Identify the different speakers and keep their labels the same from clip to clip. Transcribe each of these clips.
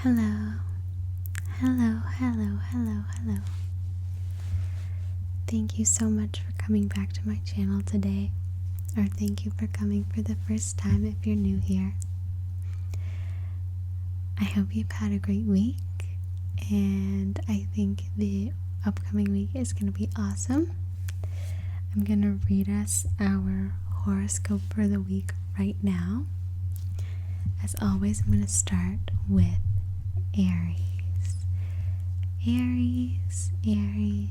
Speaker 1: Hello, hello, hello, hello, hello. Thank you so much for coming back to my channel today, or thank you for coming for the first time if you're new here. I hope you've had a great week, and I think the upcoming week is going to be awesome. I'm going to read us our horoscope for the week right now. As always, I'm going to start with Aries. Aries, Aries,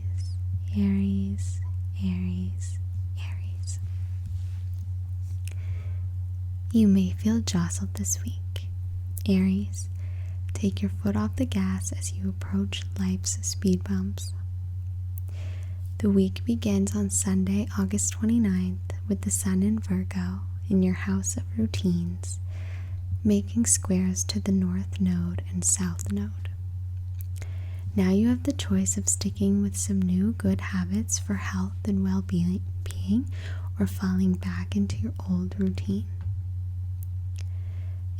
Speaker 1: Aries, Aries, Aries. You may feel jostled this week. Aries, take your foot off the gas as you approach life's speed bumps. The week begins on Sunday, August 29th, with the Sun in Virgo in your house of routines, making squares to the North Node and South Node. Now you have the choice of sticking with some new good habits for health and well-being or falling back into your old routine.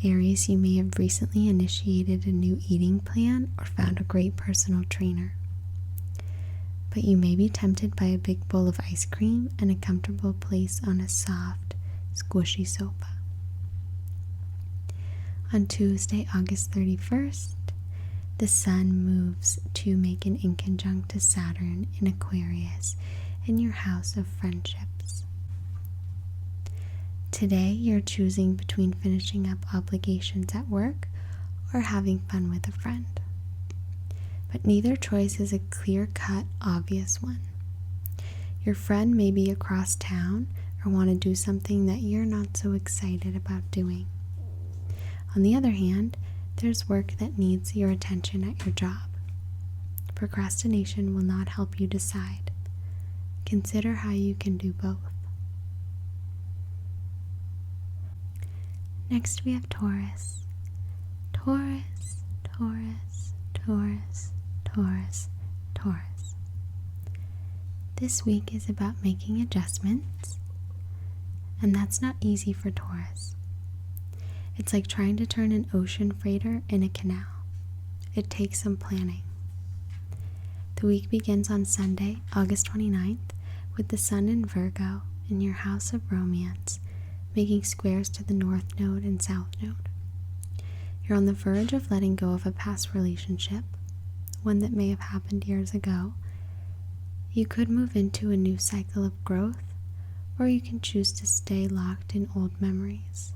Speaker 1: Aries, you may have recently initiated a new eating plan or found a great personal trainer. But you may be tempted by a big bowl of ice cream and a comfortable place on a soft, squishy sofa. On Tuesday, August 31st, the Sun moves to make an inconjunct to Saturn in Aquarius in your house of friendships. Today, you're choosing between finishing up obligations at work or having fun with a friend. But neither choice is a clear-cut, obvious one. Your friend may be across town or want to do something that you're not so excited about doing. On the other hand, there's work that needs your attention at your job. Procrastination will not help you decide. Consider how you can do both. Next we have Taurus. Taurus, Taurus, Taurus, Taurus, Taurus. This week is about making adjustments, and that's not easy for Taurus. It's like trying to turn an ocean freighter in a canal. It takes some planning. The week begins on Sunday, August 29th, with the Sun in Virgo in your house of romance, making squares to the North Node and South Node. You're on the verge of letting go of a past relationship, one that may have happened years ago. You could move into a new cycle of growth, or you can choose to stay locked in old memories.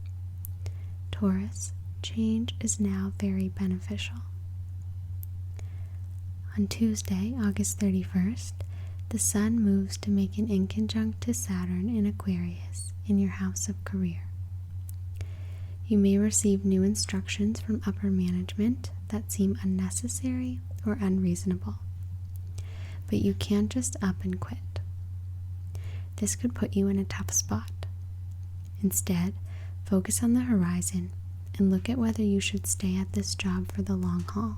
Speaker 1: Taurus, change is now very beneficial. On Tuesday, August 31st, the Sun moves to make an inconjunct to Saturn in Aquarius in your house of career. You may receive new instructions from upper management that seem unnecessary or unreasonable, but you can't just up and quit. This could put you in a tough spot. Instead, focus on the horizon and look at whether you should stay at this job for the long haul.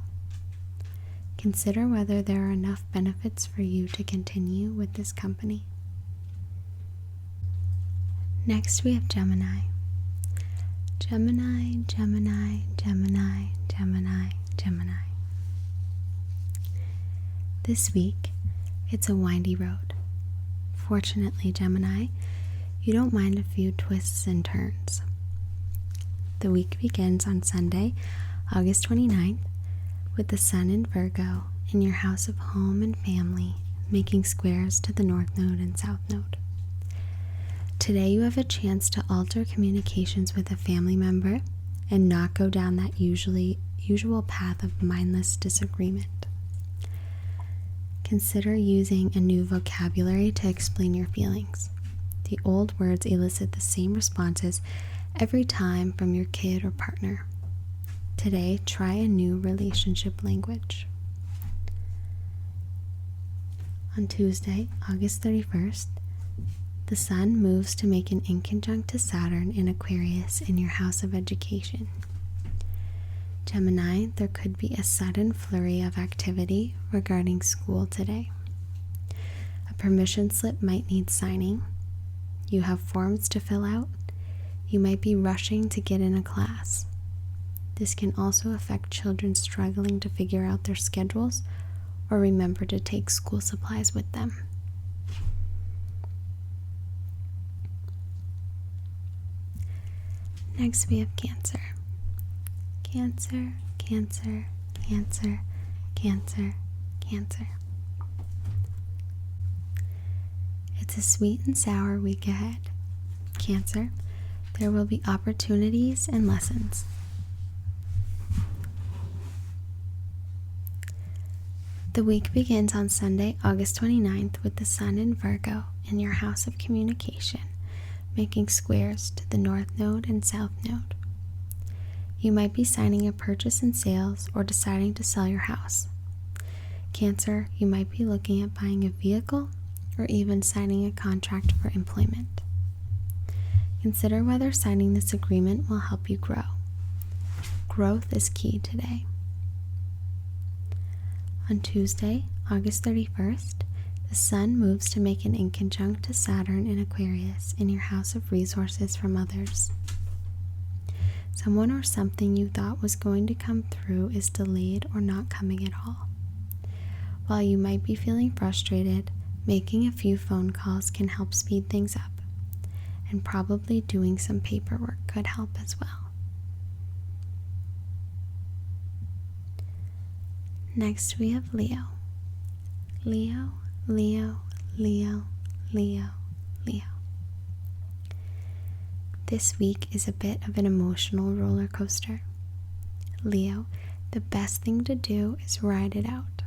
Speaker 1: Consider whether there are enough benefits for you to continue with this company. Next we have Gemini. Gemini, Gemini, Gemini, Gemini, Gemini. This week, it's a windy road. Fortunately, Gemini, you don't mind a few twists and turns. The week begins on Sunday, August 29th, with the Sun in Virgo in your house of home and family, making squares to the North Node and South Node. Today you have a chance to alter communications with a family member and not go down that usual path of mindless disagreement. Consider using a new vocabulary to explain your feelings. The old words elicit the same responses every time from your kid or partner. Today, try a new relationship language. On Tuesday, August 31st, the Sun moves to make an inconjunct to Saturn in Aquarius in your house of education. Gemini, there could be a sudden flurry of activity regarding school today. A permission slip might need signing. You have forms to fill out. You might be rushing to get in a class. This can also affect children struggling to figure out their schedules or remember to take school supplies with them. Next we have Cancer. Cancer, Cancer, Cancer, Cancer, Cancer. It's a sweet and sour week ahead. Cancer, there will be opportunities and lessons. The week begins on Sunday, August 29th, with the Sun in Virgo in your house of communication, making squares to the North Node and South Node. You might be signing a purchase and sales or deciding to sell your house. Cancer, you might be looking at buying a vehicle or even signing a contract for employment. Consider whether signing this agreement will help you grow. Growth is key today. On Tuesday, August 31st, the Sun moves to make an inconjunct to Saturn in Aquarius in your house of resources from others. Someone or something you thought was going to come through is delayed or not coming at all. While you might be feeling frustrated, making a few phone calls can help speed things up, and probably doing some paperwork could help as well. Next we have Leo. Leo, Leo, Leo, Leo, Leo. This week is a bit of an emotional roller coaster. Leo, the best thing to do is ride it out.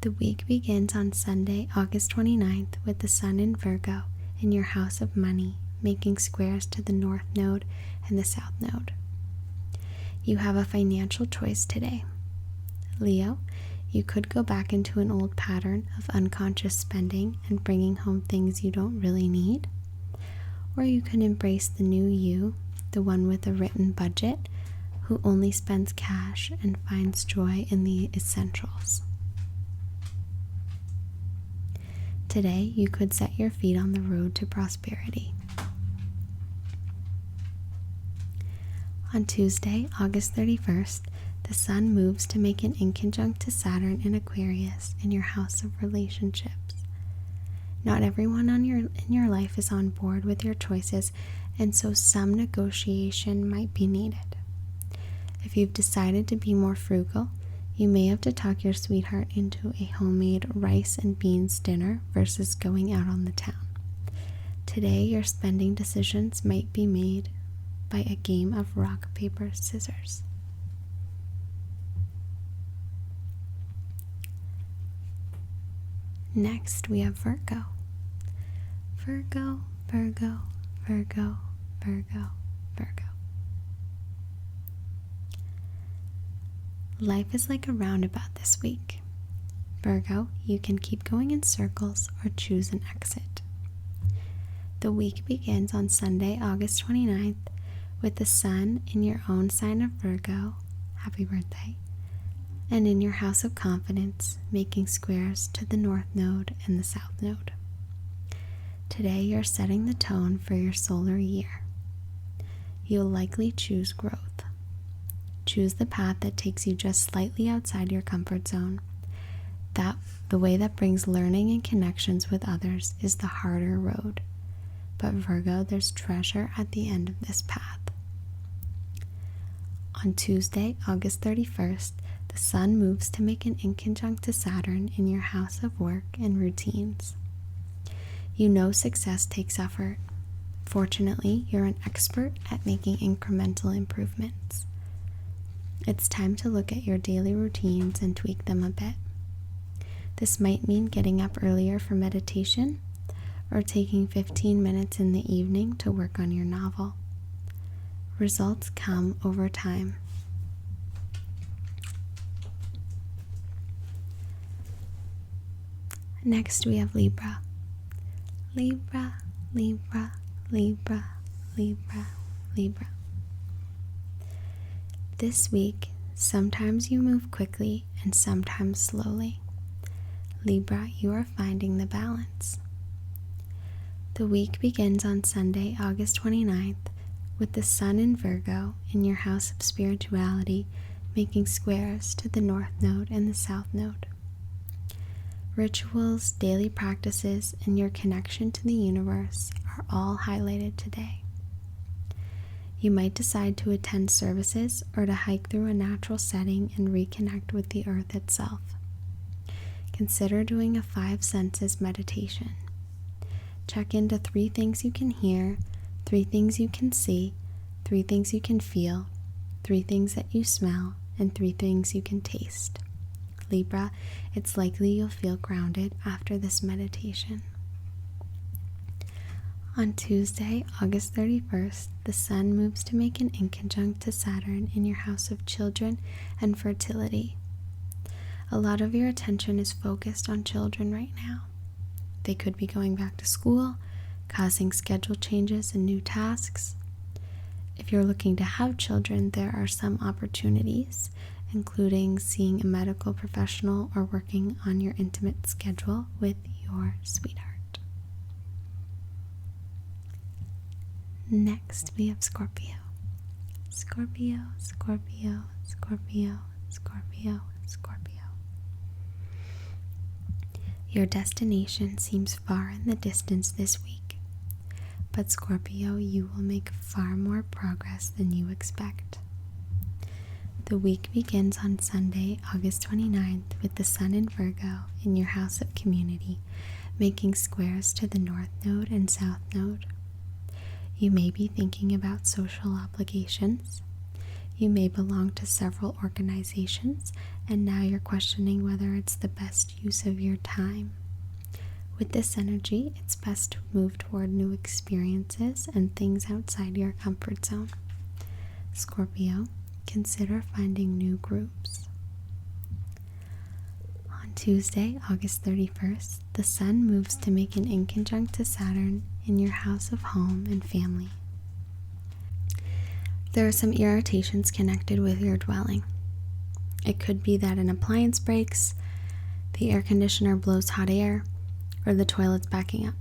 Speaker 1: The week begins on Sunday, August 29th, with the Sun in Virgo in your house of money, making squares to the North Node and the South Node. You have a financial choice today. Leo, you could go back into an old pattern of unconscious spending and bringing home things you don't really need, or you can embrace the new you, the one with a written budget, who only spends cash and finds joy in the essentials. Today, you could set your feet on the road to prosperity. On Tuesday, August 31st, the Sun moves to make an inconjunct to Saturn in Aquarius in your house of relationships. Not everyone in your life is on board with your choices, and so some negotiation might be needed. If you've decided to be more frugal, you may have to talk your sweetheart into a homemade rice and beans dinner versus going out on the town. Today, your spending decisions might be made by a game of rock, paper, scissors. Next, we have Virgo. Virgo, Virgo, Virgo, Virgo, Virgo. Life is like a roundabout this week. Virgo, you can keep going in circles or choose an exit. The week begins on Sunday, August 29th, with the Sun in your own sign of Virgo, happy birthday, and in your house of confidence, making squares to the North Node and the South Node. Today, you're setting the tone for your solar year. You'll likely choose growth. Choose the path that takes you just slightly outside your comfort zone. The way that brings learning and connections with others is the harder road. But Virgo, there's treasure at the end of this path. On Tuesday, August 31st, the Sun moves to make an inconjunct to Saturn in your house of work and routines. You know success takes effort. Fortunately, you're an expert at making incremental improvements. It's time to look at your daily routines and tweak them a bit. This might mean getting up earlier for meditation or taking 15 minutes in the evening to work on your novel. Results come over time. Next, we have Libra. Libra, Libra, Libra, Libra, Libra. This week, sometimes you move quickly and sometimes slowly. Libra, you are finding the balance. The week begins on Sunday, August 29th, with the Sun in Virgo in your house of spirituality, making squares to the North Node and the South Node. Rituals, daily practices, and your connection to the universe are all highlighted today. You might decide to attend services or to hike through a natural setting and reconnect with the earth itself. Consider doing a 5 senses meditation. Check into 3 things you can hear, 3 things you can see, 3 things you can feel, 3 things that you smell, and 3 things you can taste. Libra, it's likely you'll feel grounded after this meditation. On Tuesday, August 31st, the Sun moves to make an inconjunct to Saturn in your house of children and fertility. A lot of your attention is focused on children right now. They could be going back to school, causing schedule changes and new tasks. If you're looking to have children, there are some opportunities, including seeing a medical professional or working on your intimate schedule with your sweetheart. Next, we have Scorpio. Scorpio, Scorpio, Scorpio, Scorpio, Scorpio. Your destination seems far in the distance this week, but Scorpio, you will make far more progress than you expect. The week begins on Sunday, August 29th, with the Sun in Virgo in your house of community, making squares to the North Node and South Node. You may be thinking about social obligations. You may belong to several organizations, and now you're questioning whether it's the best use of your time. With this energy, it's best to move toward new experiences and things outside your comfort zone. Scorpio, consider finding new groups. On Tuesday, August 31st, the Sun moves to make an inconjunct to Saturn in your house of home and family. There are some irritations connected with your dwelling. It could be that an appliance breaks, the air conditioner blows hot air, or the toilet's backing up.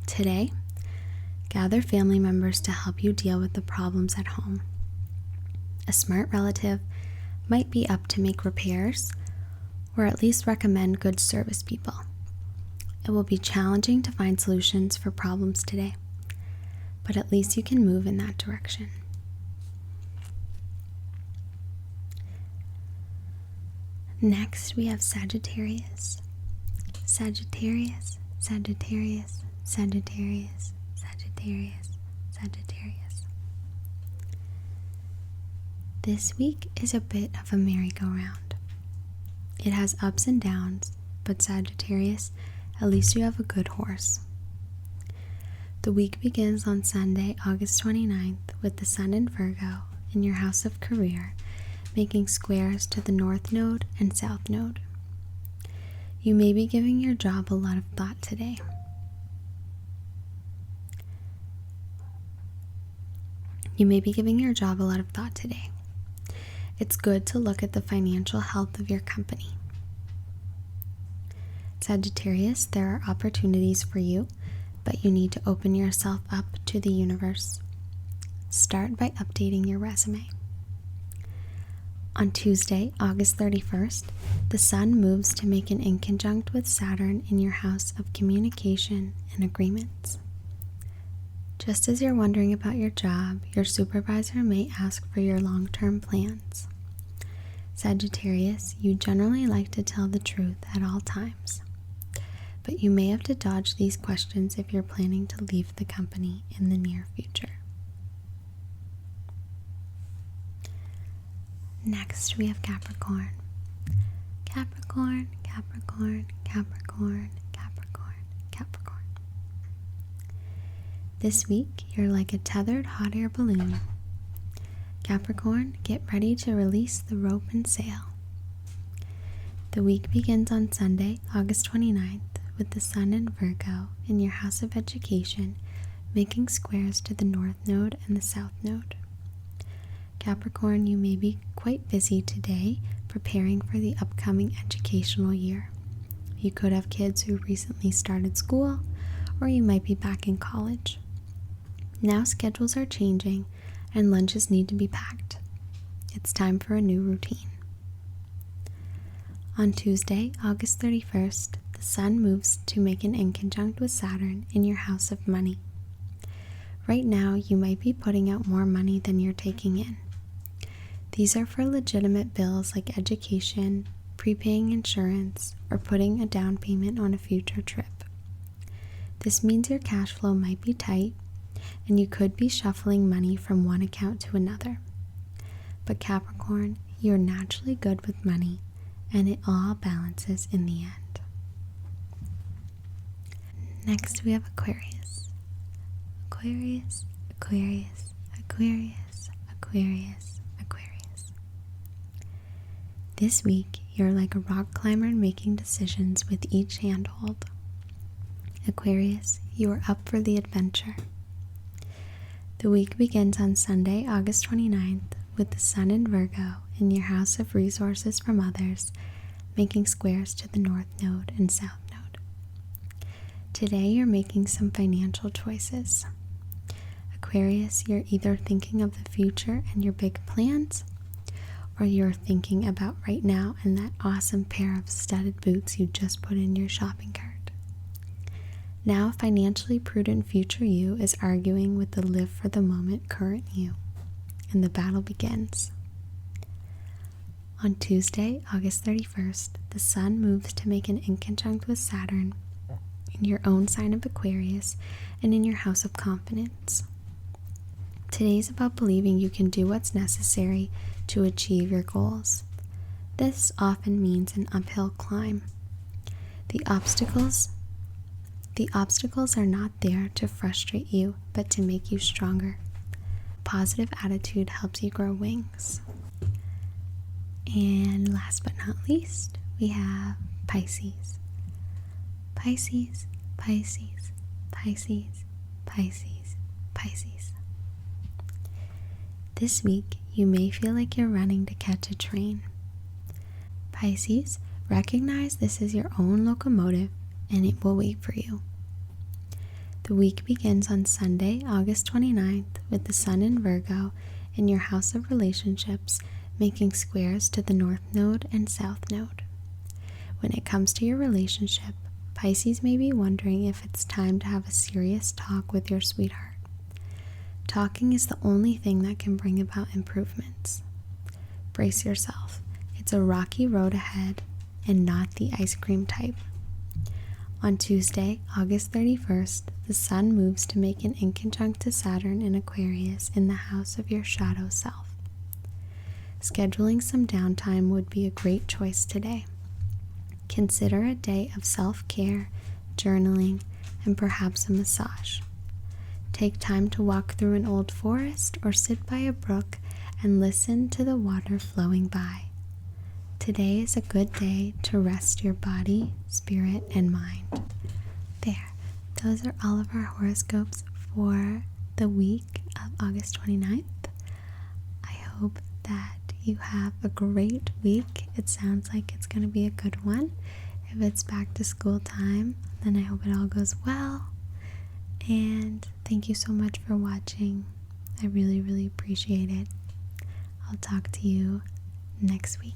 Speaker 1: Today, gather family members to help you deal with the problems at home. A smart relative might be up to make repairs, or at least recommend good service people. It will be challenging to find solutions for problems today, but at least you can move in that direction. Next, we have Sagittarius. Sagittarius, Sagittarius, Sagittarius, Sagittarius, Sagittarius. This week is a bit of a merry-go-round. It has ups and downs, but Sagittarius, at least you have a good horse. The week begins on Sunday, August 29th, with the Sun in Virgo in your house of career, making squares to the North Node and South Node. You may be giving your job a lot of thought today. It's good to look at the financial health of your company. Sagittarius, there are opportunities for you, but you need to open yourself up to the universe. Start by updating your resume. On Tuesday, August 31st, the Sun moves to make an inconjunct with Saturn in your house of communication and agreements. Just as you're wondering about your job, your supervisor may ask for your long-term plans. Sagittarius, you generally like to tell the truth at all times, but you may have to dodge these questions if you're planning to leave the company in the near future. Next, we have Capricorn. Capricorn, Capricorn, Capricorn, Capricorn, Capricorn. This week, you're like a tethered hot air balloon. Capricorn, get ready to release the rope and sail. The week begins on Sunday, August 29th, with the Sun in Virgo in your house of education, making squares to the North Node and the South Node. Capricorn, you may be quite busy today preparing for the upcoming educational year. You could have kids who recently started school, or you might be back in college. Now schedules are changing and lunches need to be packed. It's time for a new routine. On Tuesday, August 31st, the Sun moves to make an inconjunct with Saturn in your house of money. Right now, you might be putting out more money than you're taking in. These are for legitimate bills like education, prepaying insurance, or putting a down payment on a future trip. This means your cash flow might be tight, and you could be shuffling money from one account to another. But Capricorn, you're naturally good with money, and it all balances in the end. Next, we have Aquarius. Aquarius, Aquarius, Aquarius, Aquarius, Aquarius. This week, you're like a rock climber making decisions with each handhold. Aquarius, you are up for the adventure. The week begins on Sunday, August 29th, with the Sun in Virgo in your house of resources from others, making squares to the North Node and South Node. Today, you're making some financial choices. Aquarius, you're either thinking of the future and your big plans, or you're thinking about right now and that awesome pair of studded boots you just put in your shopping cart. Now, financially prudent future you is arguing with the live for the moment current you, and the battle begins. On Tuesday, August 31st, the Sun moves to make an inconjunct with Saturn in your own sign of Aquarius and in your house of confidence. Today's about believing you can do what's necessary to achieve your goals. This often means an uphill climb. The obstacles are not there to frustrate you, but to make you stronger. Positive attitude helps you grow wings. And last but not least, we have Pisces. Pisces, Pisces, Pisces, Pisces, Pisces. This week, you may feel like you're running to catch a train. Pisces, recognize this is your own locomotive and it will wait for you. The week begins on Sunday, August 29th, with the Sun in Virgo in your house of relationships, making squares to the North Node and South Node. When it comes to your relationship, Pisces may be wondering if it's time to have a serious talk with your sweetheart. Talking is the only thing that can bring about improvements. Brace yourself. It's a rocky road ahead and not the ice cream type. On Tuesday, August 31st, the Sun moves to make an inconjunct to Saturn in Aquarius in the house of your shadow self. Scheduling some downtime would be a great choice today. Consider a day of self-care, journaling, and perhaps a massage. Take time to walk through an old forest or sit by a brook and listen to the water flowing by. Today is a good day to rest your body, spirit, and mind. There, those are all of our horoscopes for the week of August 29th. I hope that you have a great week. It sounds like it's going to be a good one. If it's back to school time, then I hope it all goes well. And thank you so much for watching. I really, really appreciate it. I'll talk to you next week.